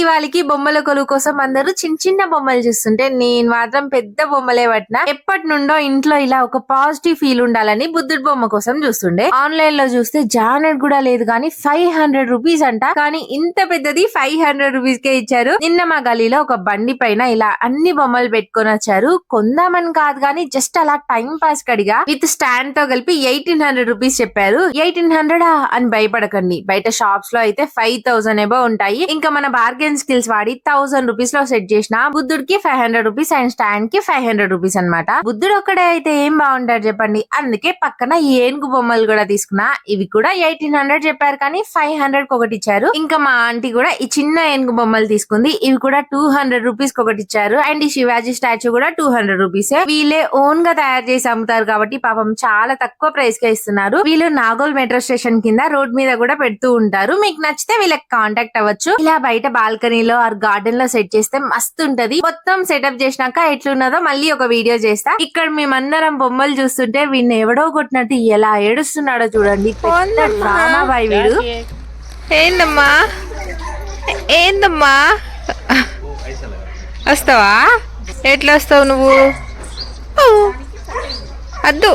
దీవాళికి బొమ్మల కొలువు కోసం అందరూ చిన్న చిన్న బొమ్మలు చూస్తుంటే నేను మాత్రం పెద్ద బొమ్మలే పట్టిన. ఎప్పటి నుండో ఇంట్లో ఇలా ఒక పాజిటివ్ ఫీల్ ఉండాలని బుద్ధుడి బొమ్మ కోసం చూస్తుండే. ఆన్లైన్ లో చూస్తే జానెట్ కూడా లేదు కానీ 500 రూపీస్ అంట. కానీ ఇంత పెద్దది 500 రూపీస్ కే ఇచ్చారు. నిన్న మా గలీలో ఒక బండి పైన ఇలా అన్ని బొమ్మలు పెట్టుకొని వచ్చారు. కొందామని కాదు కానీ జస్ట్ అలా టైం పాస్ కడిగా విత్ స్టాండ్ తో కలిపి 1800 రూపీస్ చెప్పారు. 1800 అని భయపడకండి, బయట షాప్స్ లో అయితే 5000 ఎబో ఉంటాయి. ఇంకా మన బార్గెన్ స్కిల్స్ వాడి 1000 రూపీస్ లో సెట్ చేసిన బుద్ధుడికి 500 రూపీస్ అండ్ స్టాండ్ కి 500 రూపీస్ అనమాట. బుద్ధుడు ఒక్కడే అయితే ఏం బాగుంటాడు చెప్పండి. అందుకే పక్కన ఏనుగు బొమ్మలు కూడా తీసుకున్నా. ఇవి కూడా 1800 చెప్పారు కానీ 500 ఒకటి ఇచ్చారు. ఇంకా మా ఆంటీ కూడా ఈ చిన్న ఏనుగు బొమ్మలు తీసుకుంది. ఇవి కూడా 200 రూపీస్ ఒకటి ఇచ్చారు. అండ్ ఈ శివాజీ స్టాచ్యూ కూడా 200 రూపీసే. వీళ్ళే ఓన్ గా తయారు చేసి అమ్ముతారు కాబట్టి పాపం చాలా తక్కువ ప్రైస్ కే ఇస్తున్నారు. వీళ్ళు నాగోల్ మెట్రో స్టేషన్ కింద రోడ్ మీద కూడా పెడుతూ ఉంటారు. మీకు నచ్చితే వీళ్ళకి కాంటాక్ట్ అవ్వచ్చు. ఇలా బయట బాల్కనీలో ఆర్ గార్డెన్ లో సెట్ చేస్తే మస్తు ఉంటది. మొత్తం సెటప్ చేసినాక ఎట్లున్నదో మళ్ళీ ఒక వీడియో చేస్తా. ఇక్కడ మేమందరం బొమ్మలు చూస్తుంటే వీడిని ఎవడో కొట్టినట్టు ఎలా ఏడుస్తున్నాడో చూడండి. డ్రామా బాయ్ వీడు. ఏందమ్మా ఏందమ్మా వస్తావా? ఎట్లా వస్తావు నువ్వు? అద్దు